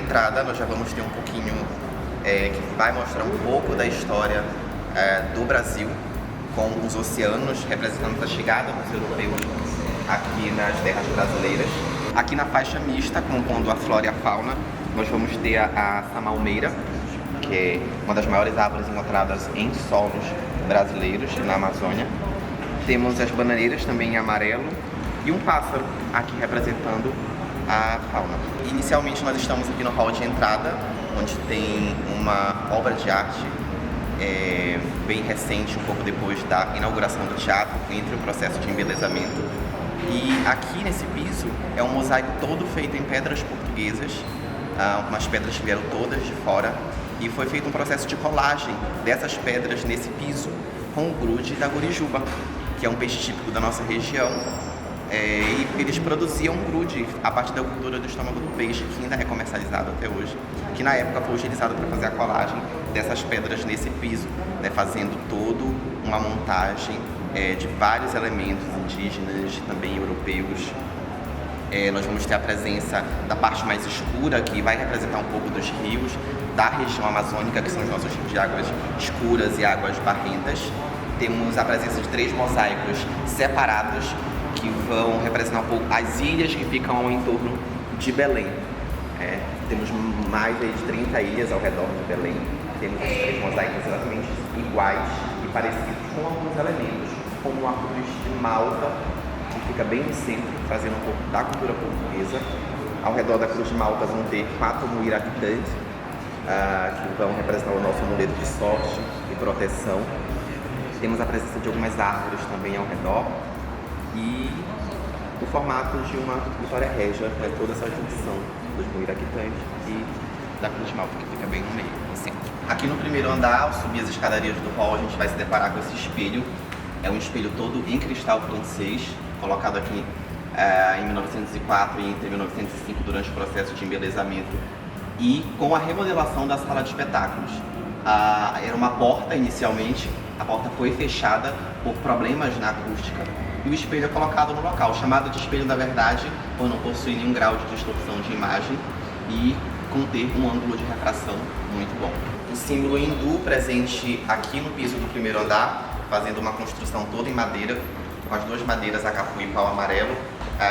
entrada nós já vamos ter um pouquinho que vai mostrar um pouco da história do Brasil, com os oceanos representando a chegada dos europeus aqui nas terras brasileiras. Aqui na faixa mista, compondo a flora e a fauna, nós vamos ter a samalmeira, que é uma das maiores árvores encontradas em solos brasileiros na Amazônia. Temos as bananeiras também em amarelo e um pássaro aqui representando a fauna. Inicialmente nós estamos aqui no hall de entrada, onde tem uma obra de arte bem recente, um pouco depois da inauguração do teatro, entre o processo de embelezamento. E aqui nesse piso é um mosaico todo feito em pedras portuguesas, umas pedras que vieram todas de fora, e foi feito um processo de colagem dessas pedras nesse piso com o grude da gurijuba, que é um peixe típico da nossa região. E eles produziam grude a partir da gordura do estômago do peixe, que ainda é comercializado até hoje, que na época foi utilizado para fazer a colagem dessas pedras nesse piso, né, fazendo toda uma montagem de vários elementos indígenas e também europeus. Nós vamos ter a presença da parte mais escura, que vai representar um pouco dos rios da região amazônica, que são os nossos rios de águas escuras e águas barrentas. Temos a presença de 3 mosaicos separados, que vão representar um pouco as ilhas que ficam ao entorno de Belém. Temos mais de 30 ilhas ao redor de Belém. Temos esses 3 mosaicos exatamente iguais e parecidos, com alguns elementos, como a cruz de Malta, que fica bem no centro, trazendo um pouco da cultura portuguesa. Ao redor da cruz de Malta vão ter 4 muirapitães, que vão representar o nosso amuleto de sorte e proteção. Temos a presença de algumas árvores também ao redor e o formato de uma vitória régia, toda essa junção dos muirapitães e da cruz de Malta, que fica bem no meio, no centro. Aqui no primeiro andar, ao subir as escadarias do hall, a gente vai se deparar com esse espelho. É um espelho todo em cristal francês, colocado aqui em 1904 e entre 1905 durante o processo de embelezamento, e com a remodelação da sala de espetáculos. Era uma porta inicialmente, a porta foi fechada por problemas na acústica e o espelho é colocado no local, chamado de espelho da verdade, por não possuir nenhum grau de distorção de imagem e conter um ângulo de refração muito bom. O símbolo hindu presente aqui no piso do primeiro andar, fazendo uma construção toda em madeira, com as 2 madeiras, a capu e pau amarelo,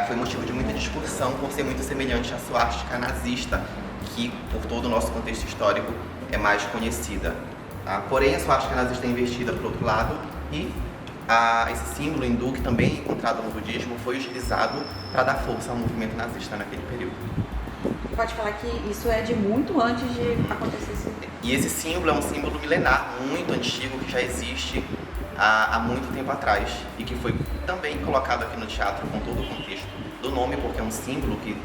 foi motivo de muita discussão por ser muito semelhante à suástica nazista, que por todo o nosso contexto histórico é mais conhecida. Porém, a suástica nazista é invertida para o outro lado e esse símbolo hindu, que também é encontrado no budismo, foi utilizado para dar força ao movimento nazista naquele período. Pode falar que isso é de muito antes de acontecer isso. E esse símbolo é um símbolo milenar, muito antigo, que já existe há muito tempo atrás e que foi também colocado aqui no teatro com todo o contexto do nome, porque é um símbolo que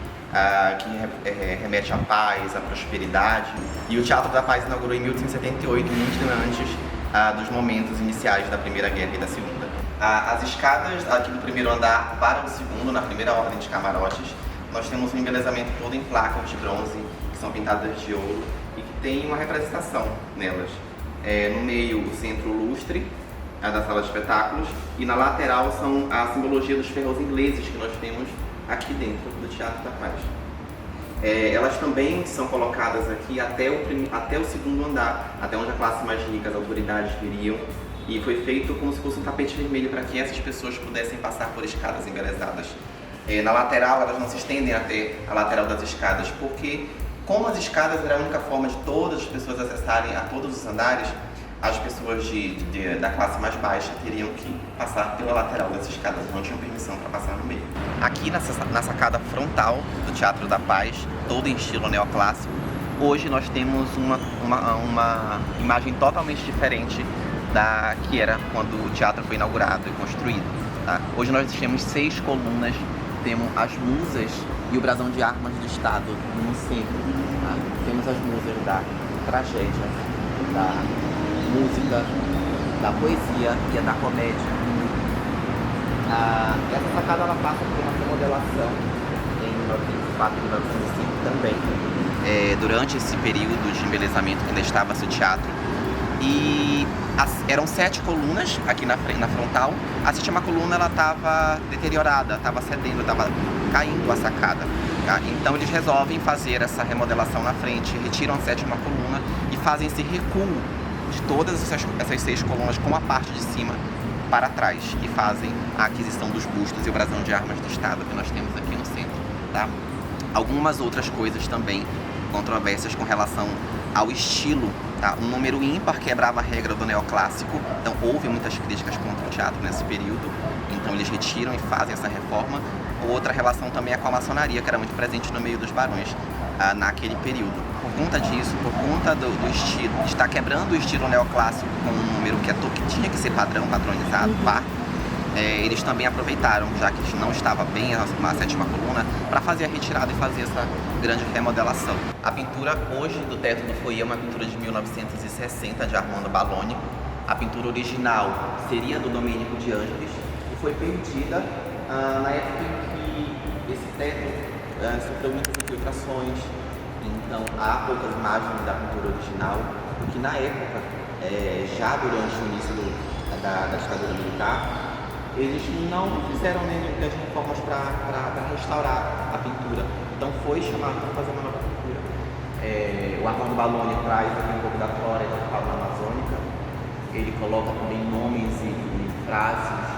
remete à paz, à prosperidade. E o Teatro da Paz inaugurou em 1878, muito antes dos momentos iniciais da Primeira Guerra e da Segunda. As escadas aqui do primeiro andar para o segundo, na primeira ordem de camarotes, nós temos um embelezamento todo em placas de bronze, que são pintadas de ouro e que tem uma representação nelas. No meio, o centro lustre da sala de espetáculos, e na lateral são a simbologia dos ferros ingleses que nós temos aqui dentro do Teatro da Paz. Elas também são colocadas aqui até o segundo andar, até onde a classe mais rica, as autoridades viriam, e foi feito como se fosse um tapete vermelho para que essas pessoas pudessem passar por escadas embelezadas. Na lateral, elas não se estendem até a lateral das escadas, porque como as escadas era a única forma de todas as pessoas acessarem a todos os andares, as pessoas da classe mais baixa teriam que passar pela lateral das escadas, não tinham permissão para passar no meio. Aqui na sacada frontal do Teatro da Paz, todo em estilo neoclássico, hoje nós temos uma imagem totalmente diferente da que era quando o teatro foi inaugurado e construído. Tá? Hoje nós temos 6 colunas, temos as musas e o brasão de armas do Estado no centro. Tá? Temos as musas da tragédia, da música, da poesia e da comédia. Essa sacada ela passa por uma remodelação em 1904 e 1905 também. Durante esse período de embelezamento que ainda estava-se o teatro, e eram 7 colunas aqui na frontal. A 7ª coluna ela estava deteriorada, estava cedendo, estava caindo a sacada. Tá? Então eles resolvem fazer essa remodelação na frente, retiram a 7ª coluna e fazem esse recuo de todas essas 6 colunas com a parte de cima para trás e fazem a aquisição dos bustos e o brasão de armas do Estado que nós temos aqui no centro. Tá? Algumas outras coisas também controvérsias com relação ao estilo. Tá? Um número ímpar quebrava a regra do neoclássico, então houve muitas críticas contra o teatro nesse período, então eles retiram e fazem essa reforma. Outra relação também é com a maçonaria, que era muito presente no meio dos barões naquele período. Por conta disso, por conta do estilo, está quebrando o estilo neoclássico com um número que tinha que ser padronizado, par, eles também aproveitaram, já que não estava bem a 7ª coluna, para fazer a retirada e fazer essa grande remodelação. A pintura hoje do teto do foyer é uma pintura de 1960 de Armando Balloni. A pintura original seria do Domênico de Ângelis e foi perdida na época em que esse teto sofreu muitas infiltrações. Então há poucas imagens da pintura original, porque na época, já durante o início da ditadura militar, eles não fizeram grandes reformas para restaurar a pintura. Então foi chamado para fazer uma nova pintura. O Armando Balloni traz aqui um pouco da flora e da fauna amazônica. Ele coloca também nomes e frases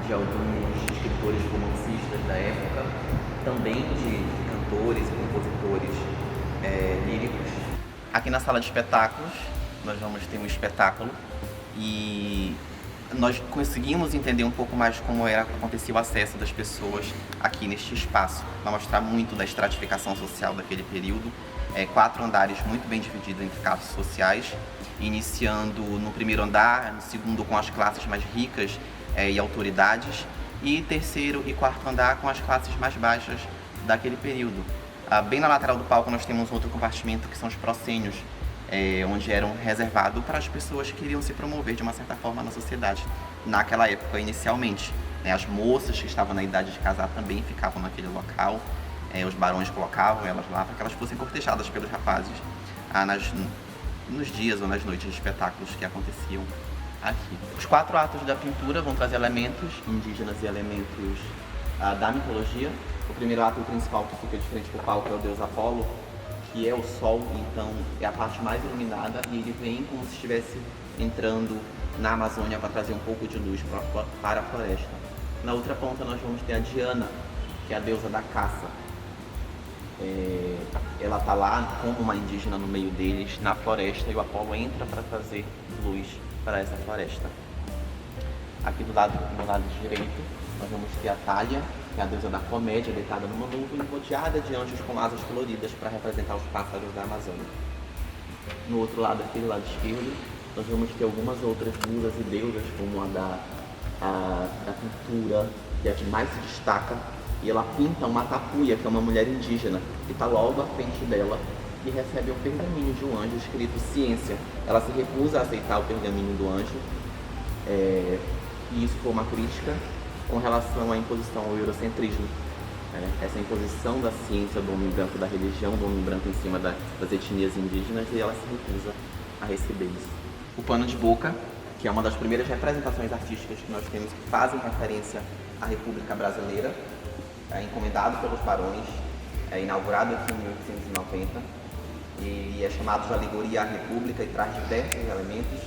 de alguns escritores romancistas da época, também de cantores e compositores líricos. Aqui na sala de espetáculos, nós vamos ter um espetáculo e nós conseguimos entender um pouco mais como acontecia o acesso das pessoas aqui neste espaço. Vai mostrar muito da estratificação social daquele período. 4 andares muito bem divididos entre classes sociais, iniciando no primeiro andar, no segundo com as classes mais ricas e autoridades, e terceiro e quarto andar com as classes mais baixas daquele período. Bem na lateral do palco nós temos outro compartimento que são os proscênios, onde eram reservados para as pessoas que queriam se promover de uma certa forma na sociedade, naquela época inicialmente. As moças que estavam na idade de casar também ficavam naquele local, os barões colocavam elas lá para que elas fossem cortejadas pelos rapazes nos dias ou nas noites de espetáculos que aconteciam aqui. Os 4 atos da pintura vão trazer elementos indígenas e elementos da mitologia. O primeiro ato principal que fica de frente para o palco é o deus Apolo, que é o sol, então é a parte mais iluminada e ele vem como se estivesse entrando na Amazônia para trazer um pouco de luz para a floresta. Na outra ponta nós vamos ter a Diana, que é a deusa da caça. Ela está lá como uma indígena no meio deles, na floresta, e o Apolo entra para trazer luz para essa floresta. Aqui do lado direito nós vamos ter a Thalia, que é a deusa da comédia, deitada numa nuvem, rodeada de anjos com asas coloridas para representar os pássaros da Amazônia. No outro lado, aqui do lado esquerdo, nós vamos ter algumas outras musas e deusas, como a da pintura, que é a que mais se destaca, e ela pinta uma tapuia, que é uma mulher indígena, que está logo à frente dela e recebe o pergaminho de um anjo escrito ciência. Ela se recusa a aceitar o pergaminho do anjo, e isso foi uma crítica com relação à imposição ao eurocentrismo. Essa imposição da ciência do homem branco, da religião do homem branco em cima das etnias indígenas, e ela se recusa a receber isso. O pano de boca, que é uma das primeiras representações artísticas que nós temos que fazem referência à República Brasileira, encomendado pelos barões, inaugurado aqui em 1890, e é chamado de Alegoria à República e traz diversos elementos.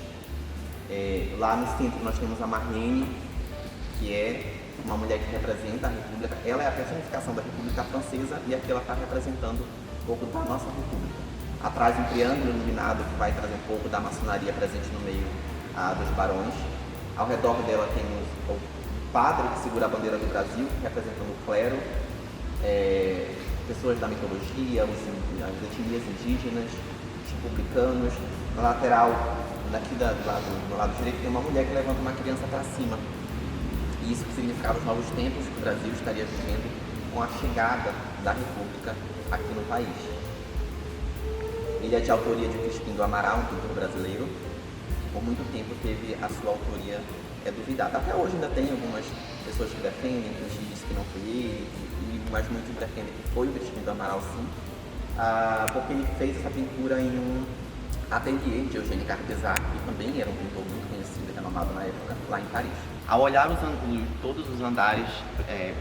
Lá no centro nós temos a Marlene, que é uma mulher que representa a República. Ela é a personificação da República Francesa e aqui ela está representando um pouco da nossa República. Atrás um triângulo iluminado que vai trazer um pouco da maçonaria presente no meio dos barões. Ao redor dela temos o padre que segura a bandeira do Brasil, representando o clero, pessoas da mitologia, as etnias indígenas, os republicanos. Na lateral, daqui do lado direito, tem uma mulher que levanta uma criança para cima. E isso significava os novos tempos que o Brasil estaria vivendo com a chegada da República aqui no país. Ele é de autoria de Crispim do Amaral, um pintor brasileiro, que por muito tempo teve a sua autoria duvidada. Até hoje ainda tem algumas pessoas que defendem, que dizem que não foi ele, mas muitos defendem que foi o Crispim do Amaral, sim, porque ele fez essa pintura em Ateliê de Eugène Carpezat, que também era um pintor muito conhecido e renomado na época, lá em Paris. Ao olhar todos os andares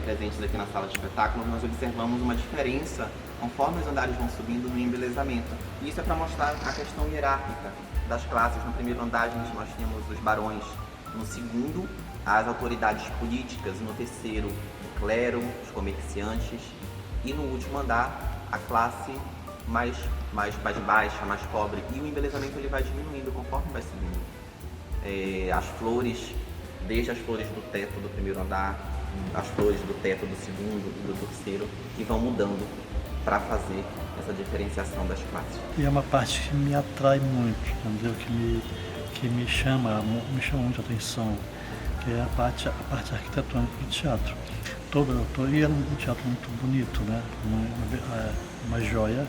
presentes aqui na sala de espetáculo, nós observamos uma diferença conforme os andares vão subindo no embelezamento. E isso é para mostrar a questão hierárquica das classes. No primeiro andar nós tínhamos os barões, no segundo as autoridades políticas, no terceiro o clero, os comerciantes e no último andar a classe mais baixa, mais pobre. E o embelezamento ele vai diminuindo conforme vai subindo. As flores, desde as flores do teto do primeiro andar, as flores do teto do segundo e do terceiro, que vão mudando para fazer essa diferenciação das classes. E é uma parte que me atrai muito, entendeu? Que me chama muito a atenção, que é a parte arquitetônica do teatro. E era um teatro muito bonito, né? Uma joia.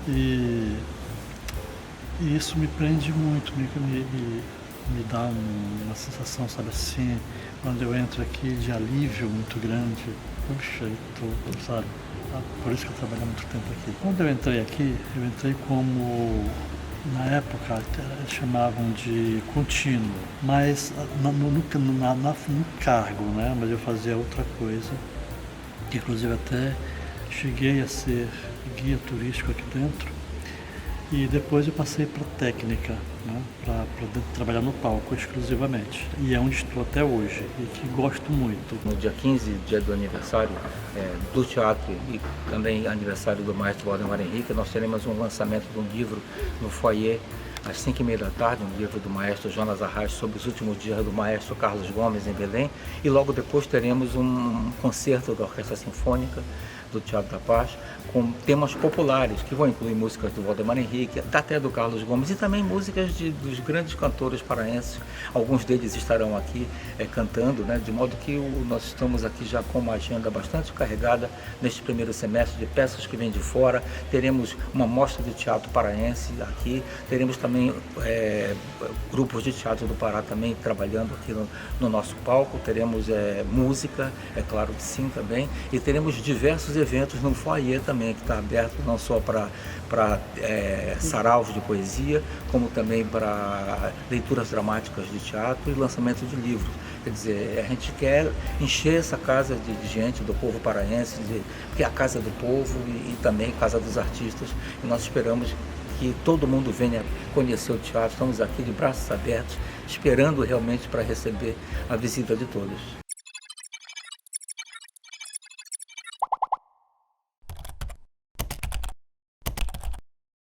E isso me prende muito, me dá uma sensação, sabe assim, quando eu entro aqui, de alívio muito grande. Puxa, sabe? Por isso que eu trabalho há muito tempo aqui. Quando eu entrei aqui, eu entrei como, na época, eles chamavam de contínuo, mas no cargo, né? Mas eu fazia outra coisa. Inclusive até cheguei a ser guia turístico aqui dentro. E depois eu passei para técnica, né, para trabalhar no palco exclusivamente. E é onde estou até hoje e que gosto muito. No dia 15, dia do aniversário do teatro e também aniversário do maestro Waldemar Henrique, nós teremos um lançamento de um livro no foyer às 5h30 da tarde, um livro do maestro Jonas Arraes sobre os últimos dias do maestro Carlos Gomes em Belém. E logo depois teremos um concerto da Orquestra Sinfônica do Teatro da Paz, com temas populares, que vão incluir músicas do Waldemar Henrique, até do Carlos Gomes, e também músicas dos grandes cantores paraenses. Alguns deles estarão aqui cantando, né? De modo que nós estamos aqui já com uma agenda bastante carregada neste primeiro semestre de peças que vêm de fora. Teremos uma mostra de teatro paraense aqui, teremos também grupos de teatro do Pará também trabalhando aqui no nosso palco, teremos música, é claro que sim também, e teremos diversos eventos no foyer também, que está aberto não só para saraus de poesia, como também para leituras dramáticas de teatro e lançamento de livros. Quer dizer, a gente quer encher essa casa de gente, do povo paraense, que é a casa do povo e também casa dos artistas, e nós esperamos que todo mundo venha conhecer o teatro. Estamos aqui de braços abertos, esperando realmente para receber a visita de todos.